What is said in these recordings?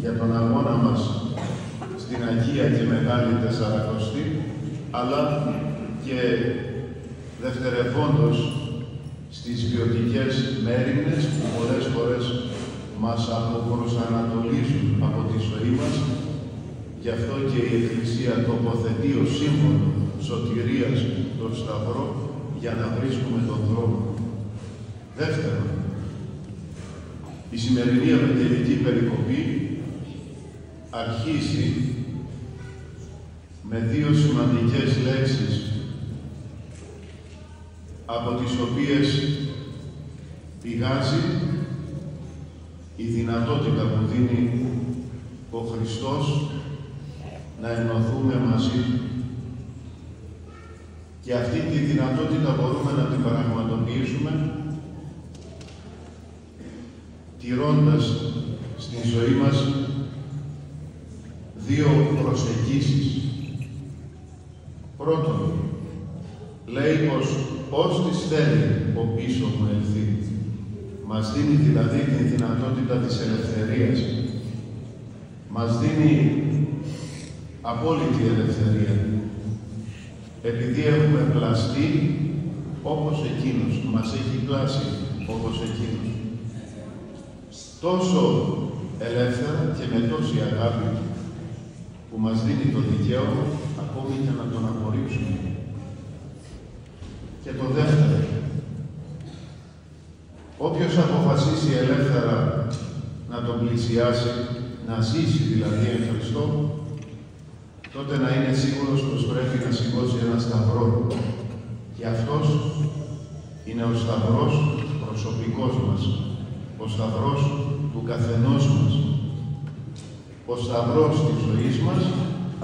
για τον αγώνα μας στην Αγία και Μεγάλη Τεσσαρακοστή, αλλά και δευτερευόντως στις βιωτικές μέριμνες που πολλές φορές μας αποπροσανατολίζουν από τη ζωή μας. Γι' αυτό και η Εκκλησία τοποθετεί ως σύμβολο σωτηρίας τον Σταυρό για να βρίσκουμε τον δρόμο. Δεύτερον, η σημερινή Ευαγγελική περικοπή αρχίζει με δύο σημαντικές λέξεις, από τις οποίες πηγάζει η δυνατότητα που δίνει ο Χριστός να ενωθούμε μαζί Του. Και αυτή τη δυνατότητα μπορούμε να την πραγματοποιήσουμε τηρώντας στη ζωή μας δύο προσεγγίσεις. Πρώτον, λέει πως ως της θέλει ο πίσω μου ελθεί. Μας δίνει δηλαδή την δυνατότητα της ελευθερίας. Μας δίνει απόλυτη ελευθερία. Επειδή έχουμε πλαστεί όπως Εκείνος, μας έχει πλάσει όπως Εκείνος. Τόσο ελεύθερα και με τόση αγάπη που μας δίνει το δικαίωμα ακόμη και να τον απορρίψουμε. Και το δεύτερο, όποιος αποφασίσει ελεύθερα να τον πλησιάσει, να ζήσει δηλαδή εν Χριστώ, τότε να είναι σίγουρος πως πρέπει να σηκώσει ένα σταυρό. Και αυτός είναι ο σταυρός προσωπικός μας, ο σταυρός του καθενός μας, ο σταυρός της ζωής μας,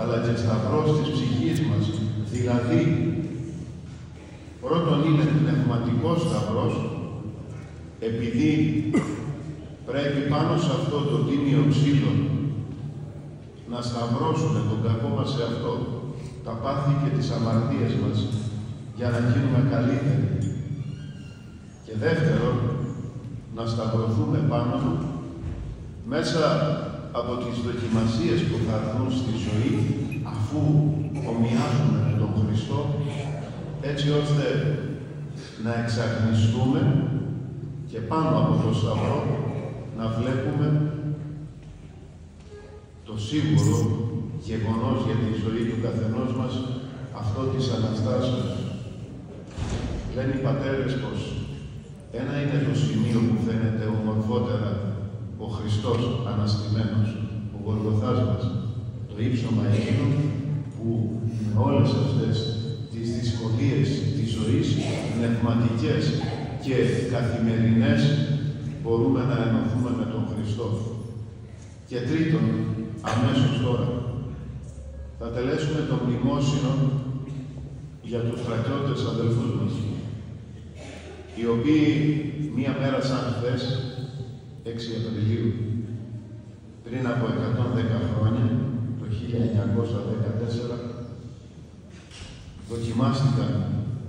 αλλά και σταυρός της ψυχής μας. Δηλαδή, πρώτον είναι πνευματικός σταυρός, επειδή πρέπει πάνω σε αυτό το τίμιο ξύλο να σταυρώσουμε τον κακό μας εαυτό, τα πάθη και τις αμαρτίες μας, για να γίνουμε καλύτεροι. Και δεύτερον, να σταυρωθούμε πάνω μέσα από τις δοκιμασίες που θα έρθουν στη ζωή, αφού ομοιάζουμε με τον Χριστό, έτσι ώστε να εξαγνιστούμε και πάνω από το σταυρό να βλέπουμε το σίγουρο γεγονός για τη ζωή του καθενός μας, αυτό της Αναστάσεως. Λένε οι πατέρες πως ένα είναι το σημείο που φαίνεται ομορφότερα ο Χριστός αναστημένος, ο Γολγοθάς μας, το ύψωμα εκείνο που με όλες αυτές τις δυσκολίες της ζωής, πνευματικές και καθημερινές, μπορούμε να ενωθούμε με τον Χριστό. Και τρίτον, αμέσως τώρα, θα τελέσουμε το μνημόσυνο για τους στρατιώτες αδελφούς μας, οι οποίοι μία μέρα σαν χθες, 6 Απριλίου, πριν από 110 χρόνια, το 1914, δοκιμάστηκαν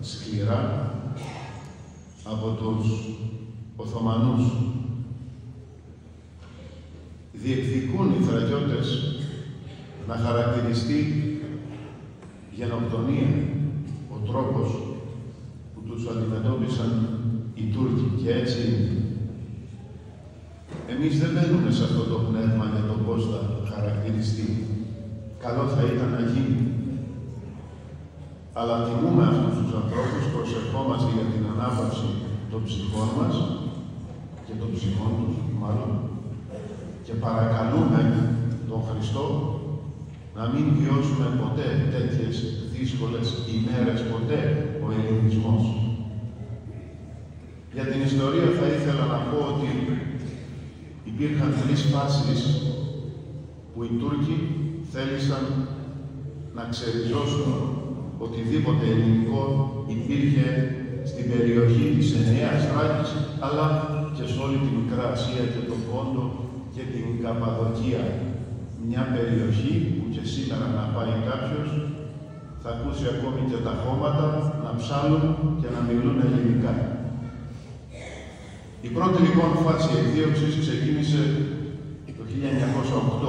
σκληρά από τους Οθωμανούς. Διεκδικούν οι στρατιώτες να χαρακτηριστεί γενοκτονία ο τρόπος που τους αντιμετώπισαν οι Τούρκοι, και έτσι εμείς δεν μπαίνουμε σε αυτό το πνεύμα για το πώς θα χαρακτηριστεί. Καλό θα ήταν να γίνει. Αλλά τιμούμε αυτούς τους ανθρώπους, προσευχόμαστε για την ανάπαυση των ψυχών μας και των ψυχών τους, μάλλον, και παρακαλούμε τον Χριστό να μην βιώσουμε ποτέ τέτοιες δύσκολες ημέρες, ποτέ ο ελληνισμός. Για την ιστορία θα ήθελα να πω ότι υπήρχαν 3 φάσεις που οι Τούρκοι θέλησαν να ξεριζώσουν οτιδήποτε ελληνικό υπήρχε στην περιοχή της Εννέας Θράκης, αλλά και σε όλη τη Μικρά Ασία και τον Πόντο και την Καπαδοκία. Μια περιοχή που και σήμερα να πάει κάποιος θα ακούσει ακόμη και τα χώματα να ψάλουν και να μιλούν ελληνικά. Η πρώτη λοιπόν φάση εκδίωξης ξεκίνησε το 1908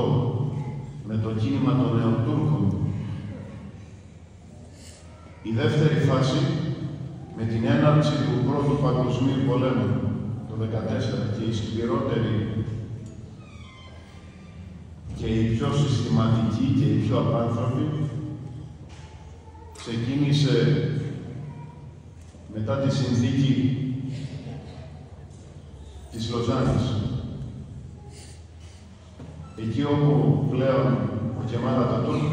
το κίνημα των Νεοτούρκων. Η δεύτερη φάση, με την έναρξη του Πρώτου Παγκοσμίου Πολέμου το 1914 και η σκληρότερη και η πιο συστηματική και η πιο απάνθρωπη, ξεκίνησε μετά τη συνθήκη της Λοζάνης. Εκεί όπου πλέον ο Κεμάλ Ατατούρκ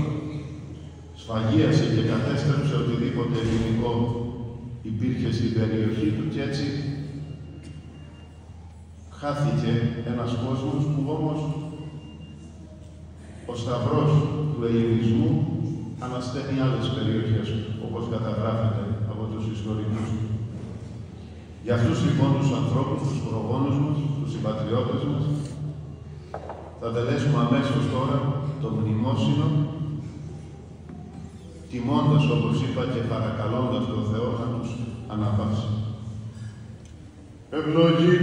σφαγίασε και κατέστρεψε οτιδήποτε ελληνικό υπήρχε στην περιοχή του και έτσι χάθηκε ένας κόσμος που όμως ο σταυρός του ελληνισμού ανασταίνει άλλες περιοχές, όπως καταγράφεται από τους ιστορικούς. Για αυτούς λοιπόν τους ανθρώπους, τους προγόνους μας, τους συμπατριώτες μας, θα τελέσουμε αμέσως τώρα το μνημόσυνο, τιμώντας, όπως είπα, και παρακαλώντας τον Θεό να τους αναβάσει. Ευλογή.